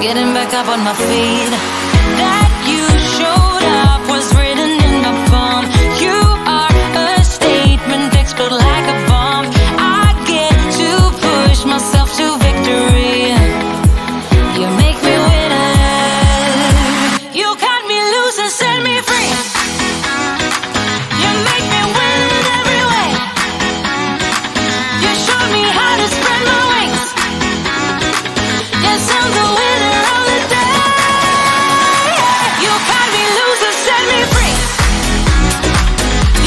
Getting back up on my feet. That you showed up was written in my palm. You are a statement, explode like a bomb. I get to push myself to victory. You make me winner. You cut me loose and set me free. You make me win in every way. You showed me how to spread my wings. Yes, I'm the winner of the day. You cut me loose and set me free.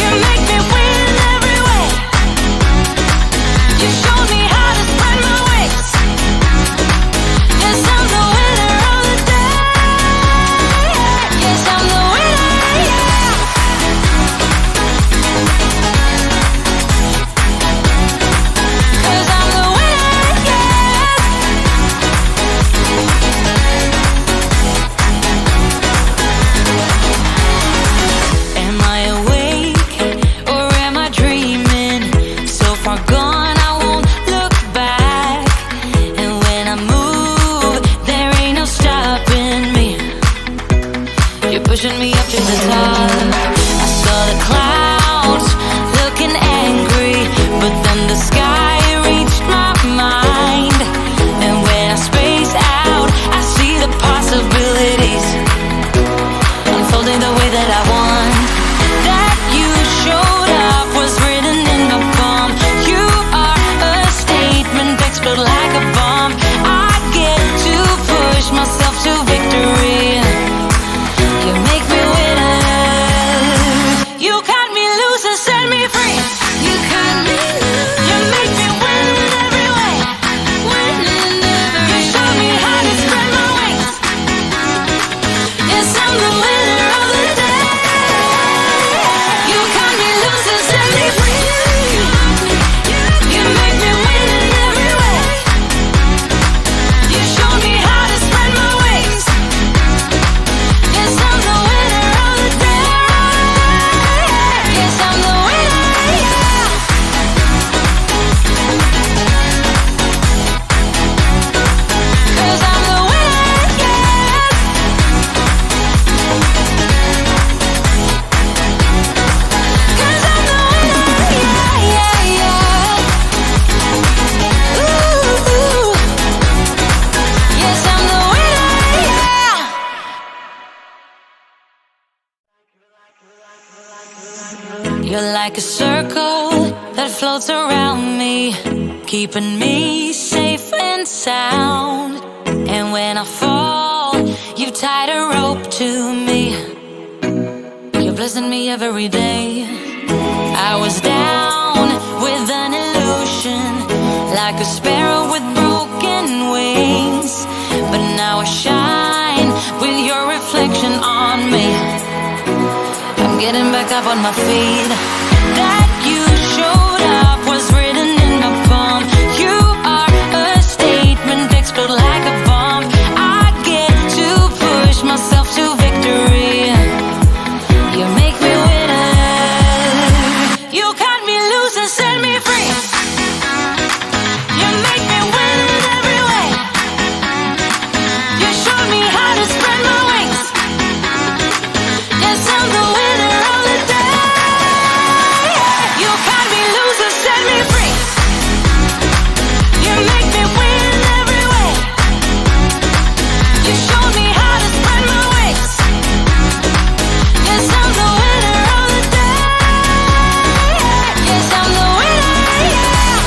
You make me win in every way. You showed me how to spread my wings. Yes, I'm the winner of the day. Yes, I'm the winner, yeah. 'Cause I'm the winner, yes. Am I awake or am I dreaming? So far gone, I won't look back. And when I move, there ain't no stopping me. You're pushing me up to the top. I saw the clouds looking angry, but then the sky reached my mind. And when I space out, I see the possibilities unfolding the way that I want. That you showed up was written in my palm. You are a statement, explode like a bomb. I get to push myself to victory. You make me winner. You cut me loose and set me free. You cut me loose. You make me win in every way. Win in every way. You show me how to spread my wings. Yes, I'm the winner of the day. You cut me loose and set me free. You make me win in every way. You show me how to spread my wings. Yes, I'm the winner of the day. Yes, I'm the winner, yeah. 'Cause I'm the winner, yes. 'Cause I'm the winner, yeah, yeah, yeah. Ooh. Yes, I'm the winner, yeah. You're like a circle that floats around me, keeping me safe and sound. And when I fall, you tied a rope to me. You're blessing me every day. I was down with an illusion, like a sparrow with broken wings. But now I shine with your reflection on me. I'm getting back up on my feet. That you showed up was written in my palm. You are a statement, explode like a bomb. I get to push myself to victory. You make me winner. You cut me loose and set me free. You make me win in every way. You showed me how to spread my wings. Yes, I'm the winner of the day. You cut me loose and set me free. You make me win in every way. You showed me how to spread my wings. Yes, I'm the winner of the day. Yes, I'm the winner, yeah.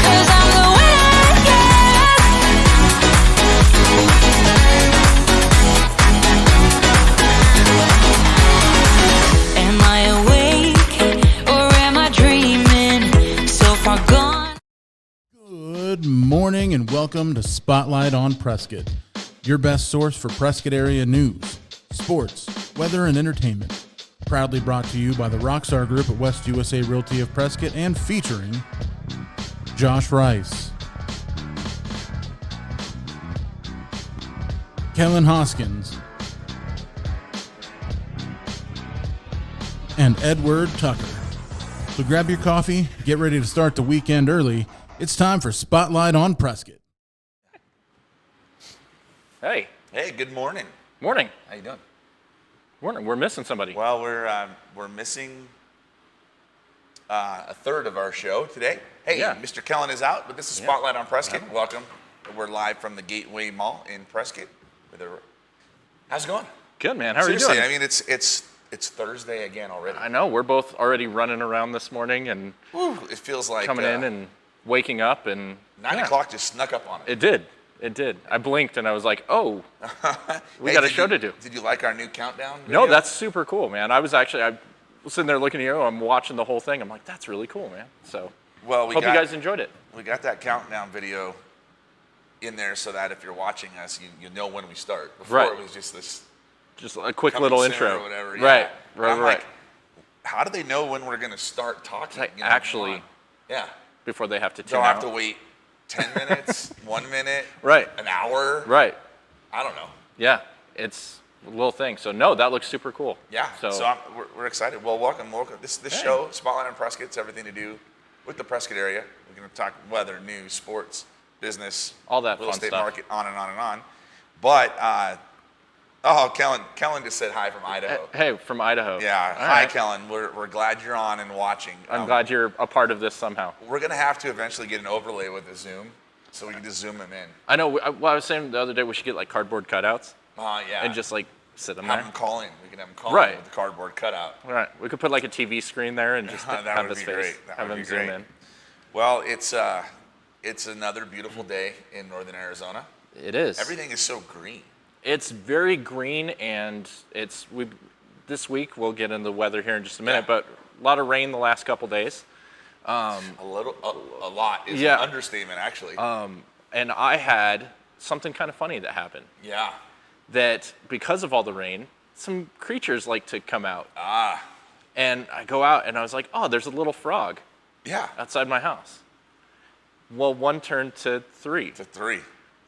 'Cause I'm the winner, yes. Am I awake or am I dreaming? So far gone. Good morning and welcome to Spotlight on Prescott, your best source for Prescott area news, sports, weather, and entertainment. Proudly brought to you by the Rockstar Group at West USA Realty of Prescott and featuring Josh Rice, Kellen Hoskins, and Edward Tucker. So grab your coffee, get ready to start the weekend early. It's time for Spotlight on Prescott. Hey. Hey, good morning. Morning. How you doing? Morning. We're missing somebody. Well, we're missing a third of our show today. Hey, Yeah. Mr. Kellen is out, but this is Spotlight on Prescott. Welcome. We're live from the Gateway Mall in Prescott. How's it going? Good, man. How are Seriously, you doing? I mean, it's Thursday again already. I know. We're both already running around this morning and Woo, it feels like coming in and waking up and 9 o'clock just snuck up on it. It did. It did. I blinked and I was like, oh, we Hey, got a show to do. Did you like our new countdown No, video? that's super cool, man. I was sitting there looking at you. I'm watching the whole thing. I'm like, that's really cool, man. So Well, hope you guys enjoyed it. We got that countdown video in there so that if you're watching us, you know when we start. Before Right. it was just this Just a quick coming little soon intro. or whatever. Right. Yeah. Right. I'm Right. like, how do they know when we're going to start talking? Like, You know, actually- come on. Yeah. Before they have to tune They'll have out. to wait 10 minutes, 1 minute, Right. an hour. Right. I don't know. Yeah. It's a little thing. So no, that looks super cool. Yeah. So we're excited. Well, welcome. This Hey. show, Spotlight on Prescott, it's everything to do with the Prescott area. We're going to talk weather, news, sports, business, All that real fun estate stuff. market, on and on and on. But Kellen just said hi from Idaho. Hey, from Idaho. Yeah. All Hi, right. Kellen. We're glad you're on and watching. I'm glad you're a part of this somehow. We're going to have to eventually get an overlay with the Zoom so we can just zoom him in. I know. I was saying the other day we should get like cardboard cutouts Yeah. and just like sit them have there. him call in. We can have him call Right. in with the cardboard cutout. All right. We could put like a TV screen there and just That have would his be face. great. That Have would him be zoom great. in. Well, it's another beautiful day in northern Arizona. It is. Everything is so green. It's very green and this week we'll get into the weather here in just a minute, Yeah. but a lot of rain the last couple days. A lot is Yeah. an understatement, actually. And I had something kind of funny that happened. Yeah. That because of all the rain, some creatures like to come out. Ah. And I go out and I was like, oh, there's a little frog Yeah. outside my house. Well, one turned to 3, It's a 3.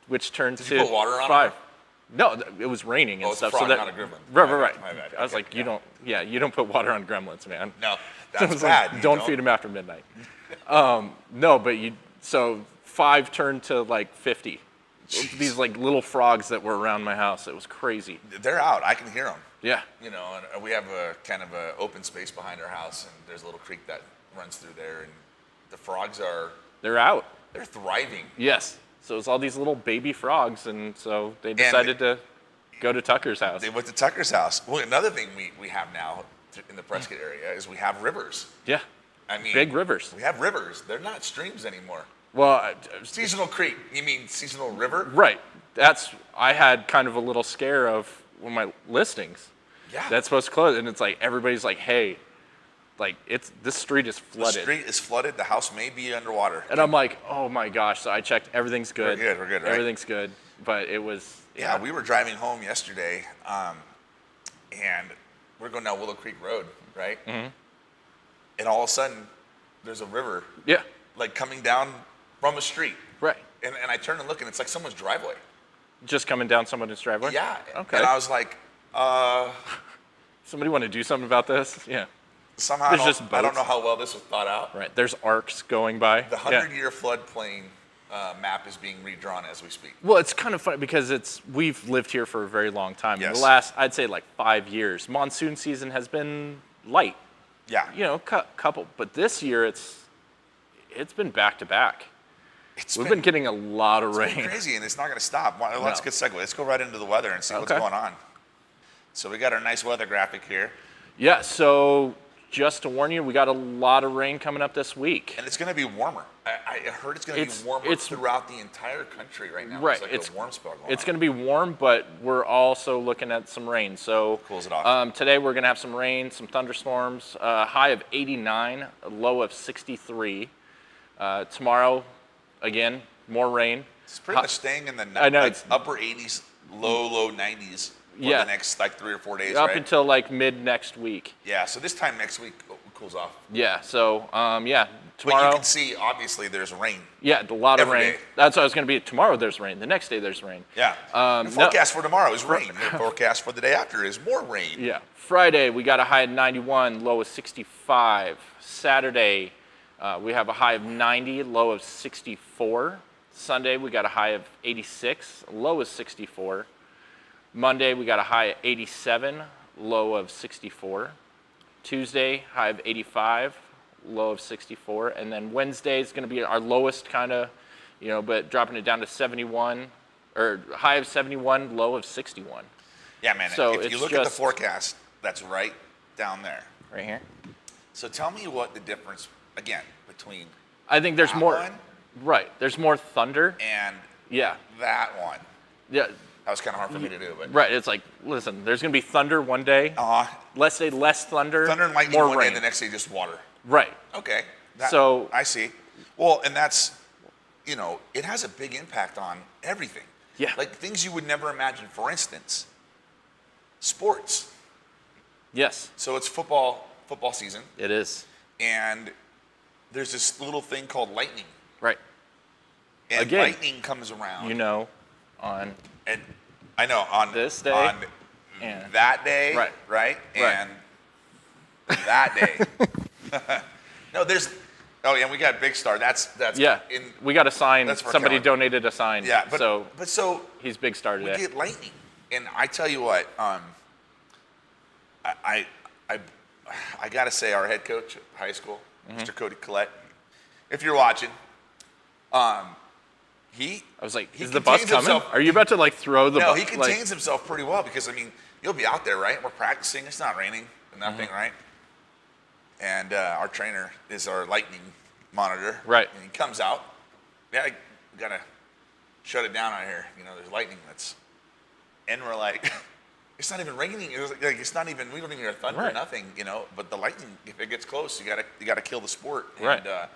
which turned Did to you put water on 5. No, it was raining and Oh, it's a stuff. frog, so not a gremlin. Right. My bad. I was Okay, like, you don't put water on gremlins, man. No, I that's was like, bad. You don't feed them after midnight. No, but so 5 turned to like 50. Jeez. These like little frogs that were around my house. It was crazy. They're out. I can hear them. Yeah. You know, and we have a kind of a open space behind our house, and there's a little creek that runs through there, and the frogs They're out. they're thriving. Yes. So it's all these little baby frogs, and so they decided to go to Tucker's house. They went to Tucker's house. Well, another thing we have now in the Prescott area is we have rivers. Yeah. I mean, Big rivers. We have rivers. They're not streams anymore. Well, Seasonal creek. You mean seasonal river? right. I had kind of a little scare of one of my listings. Yeah. That's supposed to close, and it's like everybody's like, "Hey, like this street is The flooded." street is flooded. The house may be underwater. And I'm like, "Oh my gosh!" So I checked. Everything's good. We're good, right? Everything's good. But it was. Yeah, we were driving home yesterday, and we're going down Willow Creek Road, right? Mm-hmm. And all of a sudden, there's a river, Yeah. like coming down from a street. Right. And I turn and look, and it's like someone's driveway. Just coming down someone's driveway. Yeah. Okay. And I was like, Somebody want to do something about this? Yeah. somehow There's I just don't boats. know how well this was thought out. Right. There's arcs going by. The 100-year floodplain map is being redrawn as we speak. Well, it's kind of funny because we've lived here for a very long time. In Yes. the last, I'd say, like 5 years, monsoon season has been light. Yeah. You know, couple. But this year, it's been back to back. We've been getting a lot of It's been rain. crazy, and it's not going to stop. Well, that's a good segue. Let's go right into the weather and see what's Okay. going on. So we got our nice weather graphic here, Yeah. So just to warn you, we got a lot of rain coming up this week. and it's going to be warmer. I heard it's going to be warmer throughout the entire country right now. Right. It's like a warm spell going It's on. going to be warm, but we're also looking at some rain. So Cools it off. Today we're going to have some rain, some thunderstorms. High of 89, a low of 63. Tomorrow, again, more rain. It's pretty much staying in the I know, like it's- upper 80s, low 90s for Yeah. the next like 3 or 4 days, Up right? until like mid next week. Yeah, so this time next week, cools off. Yeah. So yeah, But tomorrow. you can see, obviously, there's rain. Yeah, a lot of every rain. day. That's what I was going to be. Tomorrow there's rain. The next day there's rain. Yeah. The forecast for tomorrow is rain. The forecast for the day after is more rain. Yeah. Friday we got a high of 91, low of 65. Saturday we have a high of 90, low of 64. Sunday we got a high of 86, low of 64. Monday we got a high of 87, low of 64. Tuesday high of 85, low of 64, and then Wednesday is going to be our lowest kind of, but dropping it down to 71, or high of 71, low of 61. Yeah, man. So if you look at the forecast, that's right down there. Right here. So tell me what the difference, again, between I think there's that more. one Right. There's more thunder. and Yeah. that one. Yeah. That was kind of hard for me to do, but Right. It's like, listen, there's going to be thunder one day. Let's say less thunder. thunder and lightning more one rain. day, the next day just water. Right. Okay. So- I see. Well, and that's, it has a big impact on everything. Yeah. Like things you would never imagine. For instance, sports. Yes, So it's football season, it is. and there's this little thing called lightning. Right. And Again, lightning comes around. On And I know on This day on and- that day, Right. right, and that day. No, there's. Oh yeah, we got Big Star. That's yeah. In, We got a sign. That's for Somebody Kellen. donated a sign. yeah, but so he's Big Star we today. get lightning, and I tell you what, I gotta say, our head coach at high school, Mm-hmm. Mr. Cody Collette, if you're watching, he. I was like, he is the bus contains coming? himself- Are you about to throw the No, bus? he contains himself pretty well because you'll be out there, right? We're practicing. It's not raining, nothing, Mm-hmm. right? And our trainer is our lightning monitor, Right. And he comes out. Yeah, we gotta shut it down out here. There's lightning and we're like, it's not even raining. It's not even. We don't even hear thunder, Right. nothing. But the lightning, if it gets close, you gotta kill the sport. Right. And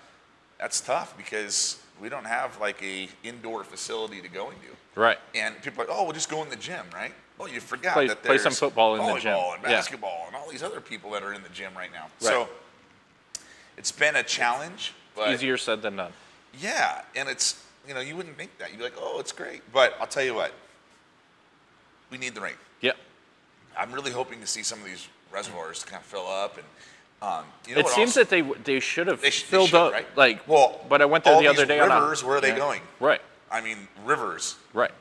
that's tough because we don't have like a indoor facility to go into. Right. And people are like, oh, we'll just go in the gym, right? Well, you forgot Play- that play there's some football in the gym. volleyball and Yeah. basketball and all these other people that are in the gym right now. Right. So it's been a challenge, but Easier said than done. yeah, and it's you wouldn't think that. You'd be like, oh, it's great, but I'll tell you what, we need the rain. Yeah. I'm really hoping to see some of these reservoirs kind of fill up, and It what seems also- that they should have they filled should, up. right? But I went there all the other these day. rivers, where are they going? Right. I mean, rivers, Right.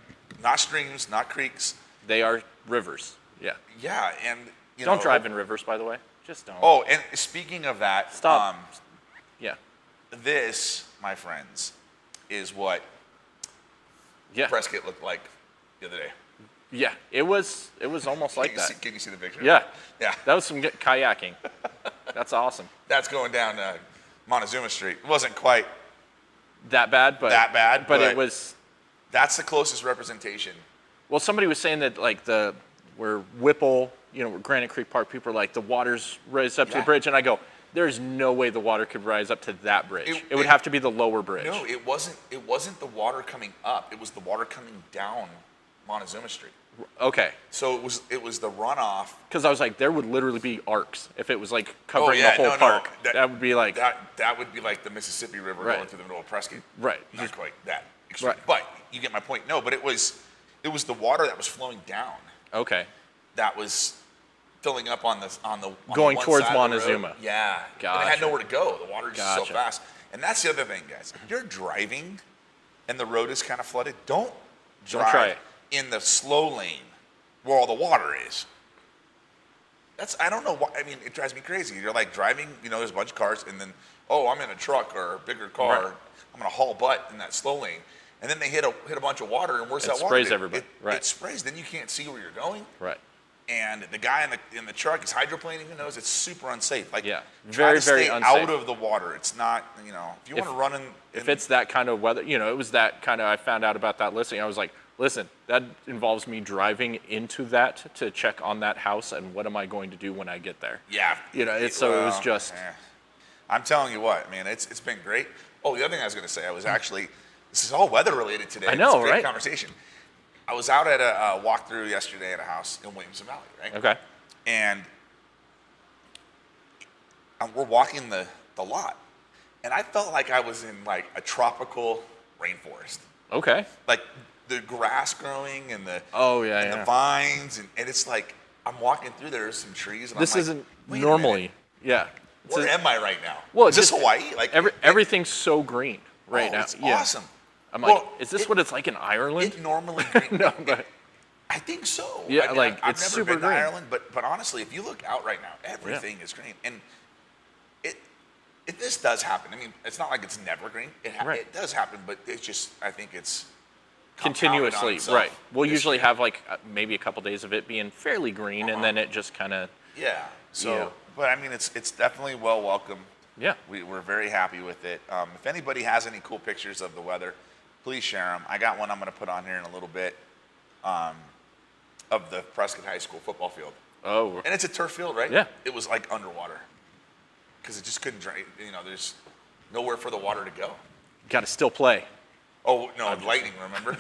not streams, not creeks. They are rivers. Yeah. Yeah, and Don't drive in rivers, by the way. Just don't. Oh, and speaking of that, Stop. Yeah. This, my friends, is what Yeah. Prescott looked like the other day. Yeah. It was almost like Can you that. see- can you see the picture? Yeah. Yeah. That was some good kayaking. That's awesome. That's going down Montezuma Street. It wasn't quite That bad, but that bad, But it was. That's the closest representation. Well, somebody was saying that where Whipple, where Granite Creek Park, people are like the water's raised up to Yeah. the bridge, and I go, there's no way the water could rise up to that bridge. It would it- have to be the lower bridge. No, it wasn't. It wasn't the water coming up. It was the water coming down Montezuma Street. Okay. So it was the runoff. Because I was like, there would literally be arcs if it was like covering the whole park. That would be like that would be like the Mississippi River Right. going through the middle of Prescott. Right. Not quite that extreme. Right. But you get my point. No, but it was the water that was flowing down okay. that was filling up on the Going one towards side of the road. Montezuma. Yeah. And it had Gotcha. nowhere to go. The water just so Gotcha. fast. And that's the other thing, guys. If you're driving and the road is kind of flooded, don't drive try it. in the slow lane where all the water is. I don't know why. I mean, it drives me crazy. You're like driving, there's a bunch of cars, and then, oh, I'm in a truck or a bigger car. Right. I'm going to haul butt in that slow lane. And then they hit a bunch of water, and where's It that water? sprays do? everybody. Right. It sprays. Then you can't see where you're going. Right. And the guy in the truck is hydroplaning. Who knows? It's super unsafe. Like, Yeah. try Very, to very stay unsafe. out of the water. It's not, if you want to run in. If it's that kind of weather, it was that kind of, I found out about that listing. I was like, listen, that involves me driving into that to check on that house, and what am I going to do when I get there? Yeah. It was just. I'm telling you what, man, it's been great. Oh, the other thing I was going to say, I was actually, this is all weather related today. I It's know, a great right? conversation. I was out at a walkthrough yesterday at a house in Williamson Valley, right? Okay. And we're walking the lot, and I felt like I was in like a tropical rainforest. Okay. Like the grass growing and the the vines, and it's like I'm walking through there. There's some trees, and This I'm like, isn't wait a normally. minute, Yeah. where am I right now? Well, is this just Hawaii? Like everything's so green right now. It's Yeah. awesome. I'm like, Well, is this what it's like in Ireland? It normally. No, but I think so. Yeah, I mean, like, I've it's never super been to green. Ireland, but honestly, if you look out right now, everything is green, and this does happen. I mean, it's not like it's never green. It does happen, but it's just I think it's compounded on continuously, itself right? We'll this usually year. have like maybe a couple days of it being fairly green, and then it just kind of Yeah. So, Yeah. but I mean, it's definitely well welcome. yeah. We're very happy with it. If anybody has any cool pictures of the weather, please share them. I got one I'm going to put on here in a little bit of the Prescott High School football field. Oh, And it's a turf field, right? Yeah. It was like underwater because it just couldn't drain. There's nowhere for the water to go. got to still play. Oh, no, lightning, remember?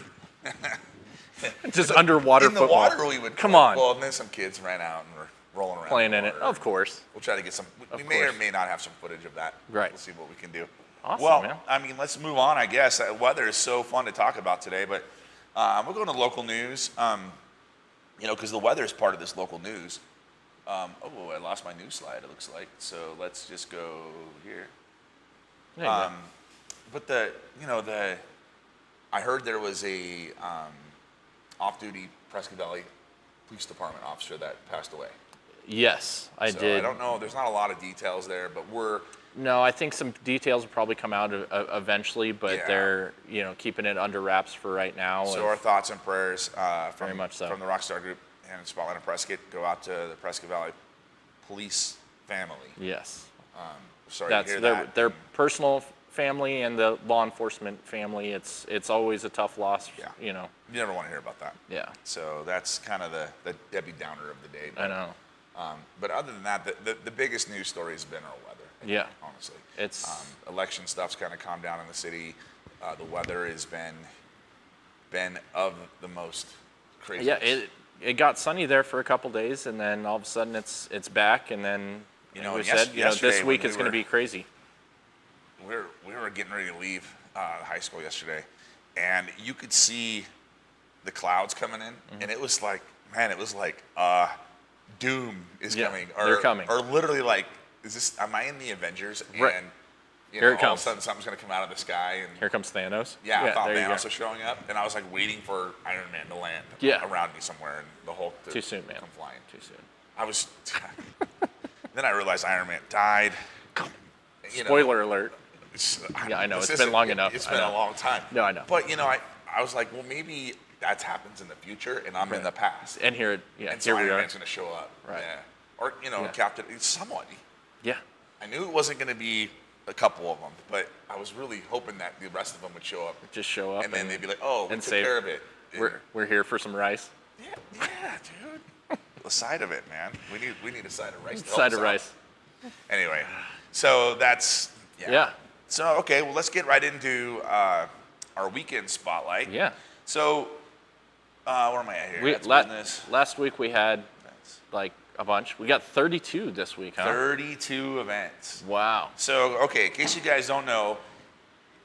Just underwater In the football. water we would Come on. Well, and then some kids ran out and were rolling around. Playing the in it, water. of course. We'll try to get some. We Of may or course. may not have some footage of that. Right. We'll see what we can do. Awesome, well, man. I mean, let's move on, I guess. Weather is so fun to talk about today, but we're going to local news, because the weather is part of this local news. I lost my news slide, it looks like. So let's just go here. There you go. But I heard there was a off-duty Prescott Valley Police Department officer that passed away. Yes, I So did. I don't know. There's not a lot of details there, but No, I think some details will probably come out eventually, but Yeah. they're keeping it under wraps for right now. so our thoughts and prayers from Very much so. from the Rockstar Group and Spotlight on Prescott go out to the Prescott Valley Police family. Yes, Sorry that's to hear their that. their personal family and the law enforcement family. It's always a tough loss. Yeah. You never want to hear about that. Yeah, So that's kind of the Debbie Downer of the day. I know. But other than that, the biggest news story has been our weather. I Yeah. think, honestly. It's Election stuff's kind of calmed down in the city. The weather has been of the most crazy. yeah. It got sunny there for a couple days, and then all of a sudden it's back, and then You like know, we and said, yesterday this week when is we going to were- be crazy. We were getting ready to leave high school yesterday, and you could see the clouds coming in, Mm-hmm. and it was like, doom is Yeah, coming. they're coming. Or literally like, am I in the Avengers? Right. And Here it all comes. of a sudden something's going to come out of the sky, and Here comes Thanos. yeah, I thought there you go. Thanos was showing up, and I was like waiting for Iron Man to land Yeah. around me somewhere, and the Hulk to Too soon, man. come flying. Too soon. I was. Then I realized Iron Man died. You know, Spoiler alert. Yeah, I know. this It's been isn't- long enough. It's I been a know. long time. No, I know. But I was like, well, maybe that happens in the future, and I'm in the past. And here And here so we Iron are. Man's going to show up. Right. Yeah. Or Yeah. Captain. Somewhat. Yeah. I knew it wasn't going to be a couple of them, but I was really hoping that the rest of them would show up. Just show up And then they'd be like, oh, we and took say, care of it. We're here for some rice. Yeah, dude. The side of it, man. We need a side of rice. to help Side us of out. rice. Anyway, so that's Yeah. So okay, well let's get right into our weekend spotlight. Yeah. So where am I at here? We, That's business. last week we had That's like a bunch. We got 32 this week, huh? 32 events. Wow. So okay, in case you guys don't know,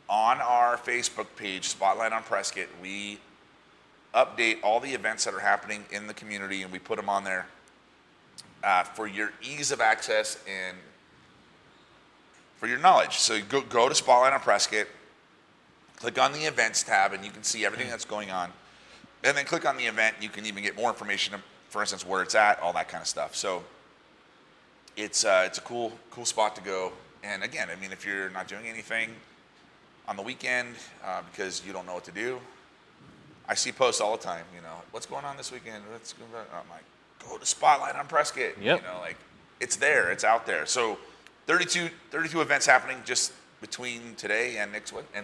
on our Facebook page, Spotlight on Prescott, we update all the events that are happening in the community, and we put them on there for your ease of access and for your knowledge. So you go to Spotlight on Prescott, click on the events tab, and you can see everything that's going on. And then click on the event, you can even get more information, for instance, where it's at, all that kind of stuff. So it's a cool spot to go. And again, I mean, if you're not doing anything on the weekend because you don't know what to do, I see posts all the time, what's going on this weekend? I'm like, go to Spotlight on Prescott. Yep. Like it's there, it's out there. So 32 events happening just between today and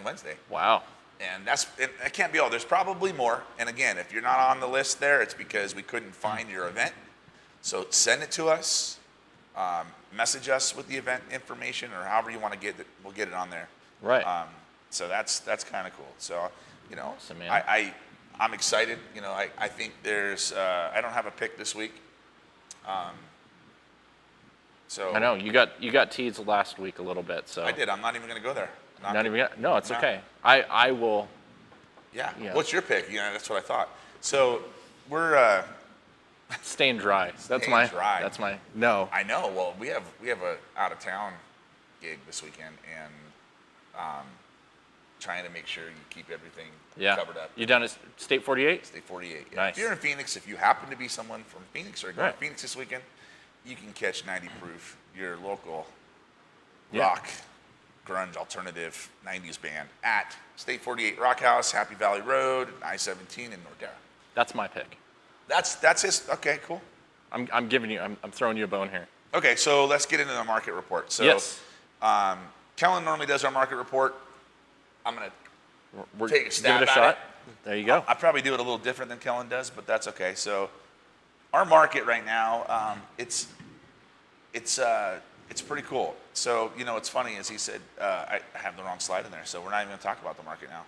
Wednesday. Wow. And that can't be all. There's probably more. And again, if you're not on the list there, it's because we couldn't find your event. So send it to us, message us with the event information, or however you want to get it. We'll get it on there. Right. So that's kind of cool. So Awesome, man. I'm excited. I think there's I don't have a pick this week. So I know you got teased last week a little bit. So I did. I'm not even going to go there. Not even. No, it's No. okay. I will. Yeah. Yeah. What's your pick? Yeah, that's what I thought. So we're. Staying dry. That's Staying dry. That's my no. I know. Well, we have a out of town gig this weekend, and trying to make sure you keep everything covered up. You done at State 48? State 48. Yeah. Nice. If you're in Phoenix, if you happen to be someone from Phoenix or going Right. to Phoenix this weekend, you can catch 90 Proof, your local Yeah. rock, grunge, alternative 90s band at State 48 Rock House, Happy Valley Road, I-17 in Nordera. That's my pick. That's his. Okay, cool. I'm throwing you a bone here. Okay, so let's get into the market report. So, Yes. Kellen normally does our market report. I'm gonna We're take a stab give it a at shot. it. There you go. I probably do it a little different than Kellen does, but that's okay. So, our market right now, it's pretty cool. So, what's funny is he said I have the wrong slide in there, so we're not even gonna talk about the market now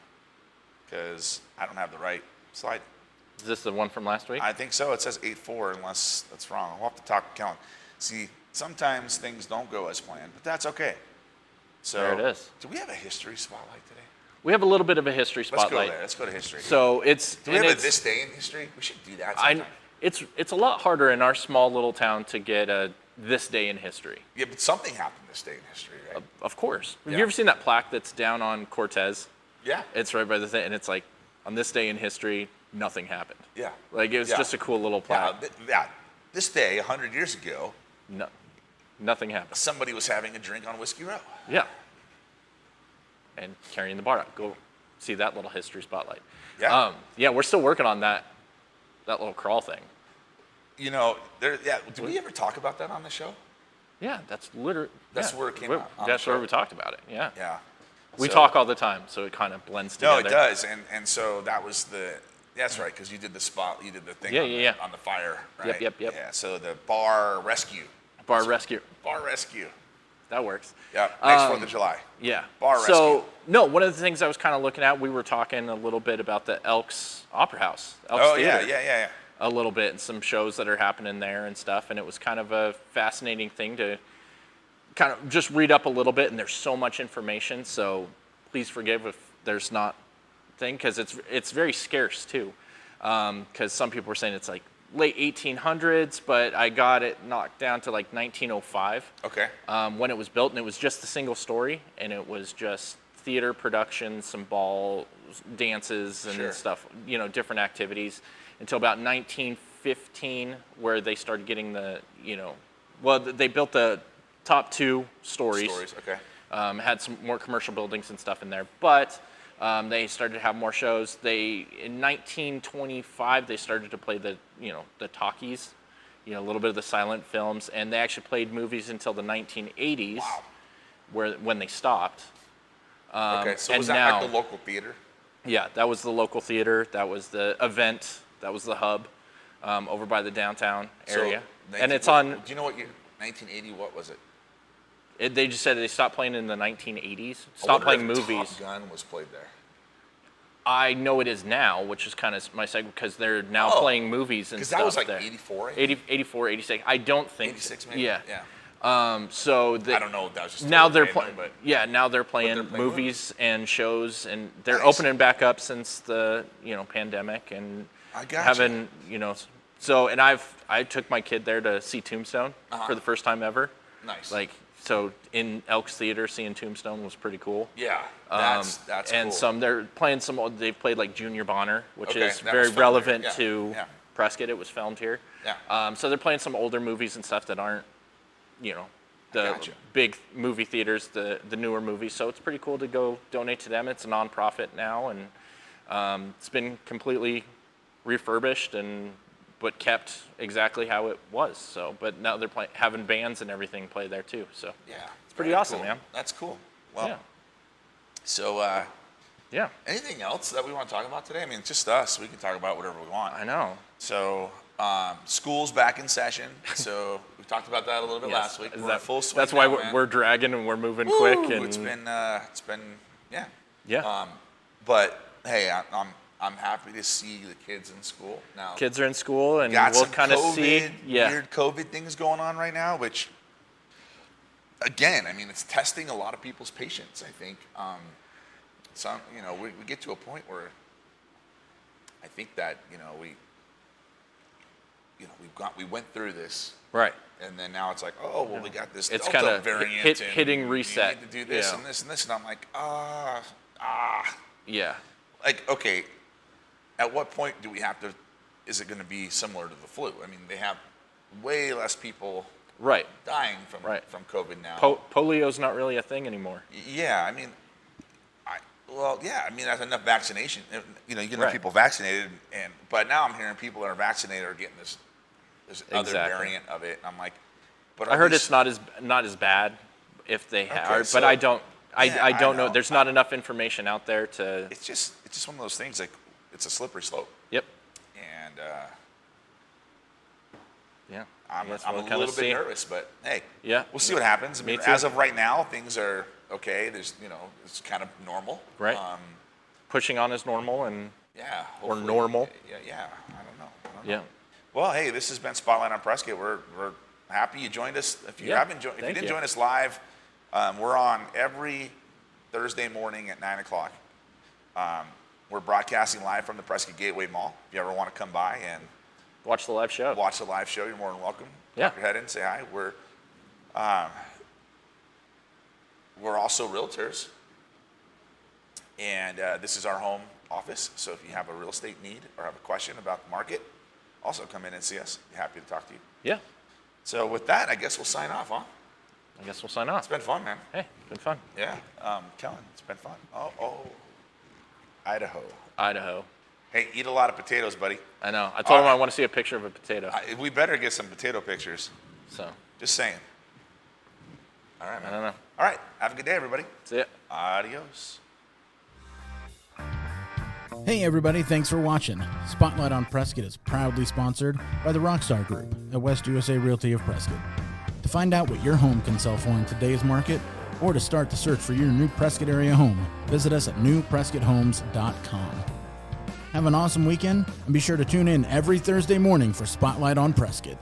because I don't have the right slide. Is this the one from last week? I think so. It says 8-4 unless that's wrong. I'll have to talk to Kellen. See, sometimes things don't go as planned, but that's okay. So There it is. Do we have a history spotlight today? We have a little bit of a history Let's go spotlight. there. Let's go to history. So it's do we have a this day in history? We should do that sometime. it's a lot harder in our small little town to get a this day in history. Yeah, but something happened this day in history, right? Of course. Have Yeah. you ever seen that plaque that's down on Cortez? Yeah. It's right by the thing, and it's like, on this day in history, nothing happened. Yeah. Like, it was Yeah. just a cool little Yeah, plaque. this day, 100 years ago, No, nothing happened. somebody was having a drink on Whiskey Row. Yeah. And carrying the bar up. Go see that little history spotlight. Yeah. Yeah, we're still working on that little crawl thing. Did we ever talk about that on the show? Yeah, that's literally. That's where it came out on the That's where show. we talked about it. Yeah. Yeah. We So- talk all the time, so it kind of blends No, together. it does, and so that was that's right, because you did the thing Yeah, on the fire, right? Yep. Yeah, so the bar rescue. Bar rescue. Bar rescue. That works. Yeah, next 4th of July. Yeah. Bar So, rescue. no, one of the things I was kind of looking at, we were talking a little bit about the Elks Opera House. Elks Oh, Theater. yeah. A little bit, and some shows that are happening there and stuff, and it was kind of a fascinating thing to kind of just read up a little bit, and there's so much information, so please forgive if there's not thing, because it's very scarce too, because some people were saying it's like late 1800s, but I got it knocked down to like 1905 Okay. when it was built, and it was just a single story, and it was just theater production, some ball dances and Sure. stuff, different activities, until about 1915, where they started getting they built the top 2 stories. Okay. Had some more commercial buildings and stuff in there, but they started to have more shows. In 1925, they started to play the talkies, a little bit of the silent films, and they actually played movies until the 1980s, Wow. when they stopped. Okay, so and was that now, like the local theater? Yeah, that was the local theater. That was the event. That was the hub over by the downtown area. So, And it's on. Do you know what year? 1980, what was it? They just said they stopped playing in the 1980s. I Stopped wonder playing if movies. Top Gun was played there. I know it is now, which is kind of my segment, because they're now playing movies and Because stuff. that was like there. 84, 84, 86. I don't think. 86 maybe? Yeah. Yeah. So I don't know if that was just now totally they're random, playing. but Yeah, now they're playing playing movies and shows, and they're Nice. opening back up since the pandemic, and I gotcha. having So, and I took my kid there to see Tombstone for the first time ever. Nice. So in Elks Theater, seeing Tombstone was pretty cool. Yeah, that's And cool. they're playing they've played like Junior Bonner, which Okay, is that very was filmed relevant here. Yeah, to yeah. Prescott. It was filmed here. Yeah. So they're playing some older movies and stuff that aren't, the Gotcha. big movie theaters, the newer movies. So it's pretty cool to go donate to them. It's a nonprofit now, and it's been completely refurbished but kept exactly how it was. So, but now they're having bands and everything play there too. So Yeah. it's pretty Very awesome, cool. man. That's cool. Well, Yeah. so Yeah, anything else that we want to talk about today? I mean, it's just us. We can talk about whatever we want. I know. So school's back in session. So we talked about that a little bit Yes. last week. Is We're that- in full swing That's why now, man. we're dragging and we're moving quick. Woo! And It's been yeah. yeah, But hey, I'm happy to see the kids in school now. kids are in school, and Got we'll some kind of see. weird COVID things going on right now, which again, I mean, it's testing a lot of people's patience, I think. Some, we get to a point where I think that, we went through this. Right. And then now it's like, oh, well, we got this It's Delta kind of variant. hitting reset. You need to do this and this and this. And I'm like, Yeah. Like, okay, at what point do we have to, is it going to be similar to the flu? I mean, they have way less people Right. dying from COVID now. Polio's not really a thing anymore. Yeah, I mean, that's enough vaccination. You get enough people vaccinated, but now I'm hearing people that are vaccinated are getting this other variant of it. And I'm like, but I heard it's not as bad if they are, but I don't know. There's not enough information out there to. It's just one of those things. Like, it's a slippery slope. Yep. And yeah, I'm a little bit nervous, but hey, yeah, we'll see what happens. I mean, as of right now, things are okay. There's, it's kind of normal. Right. Pushing on is normal, and or normal. Yeah. I don't know. Yeah. Well, hey, this has been Spotlight on Prescott. We're happy you joined us. If you didn't join us live, we're on every Thursday morning at 9:00. We're broadcasting live from the Prescott Gateway Mall. If you ever want to come by and watch the live show, you're more than welcome. Yeah. Pop your head in, say hi. We're also realtors, and this is our home office. So if you have a real estate need or have a question about the market, also come in and see us. Be happy to talk to you. Yeah. So with that, I guess we'll sign off, huh? I guess we'll sign off. It's been fun, man. Hey, it's been fun. Yeah. Kellen, it's been fun. Oh. Idaho. Hey, eat a lot of potatoes, buddy. I know. I told him I want to see a picture of a potato. We better get some potato pictures. So. Just saying. All right, man. I don't know. All right. Have a good day, everybody. That's it. Adios. Hey everybody, thanks for watching. Spotlight on Prescott is proudly sponsored by the Rockstar Group at West USA Realty of Prescott. To find out what your home can sell for in today's market, or to start the search for your new Prescott area home, visit us at newprescotthomes.com. Have an awesome weekend, and be sure to tune in every Thursday morning for Spotlight on Prescott.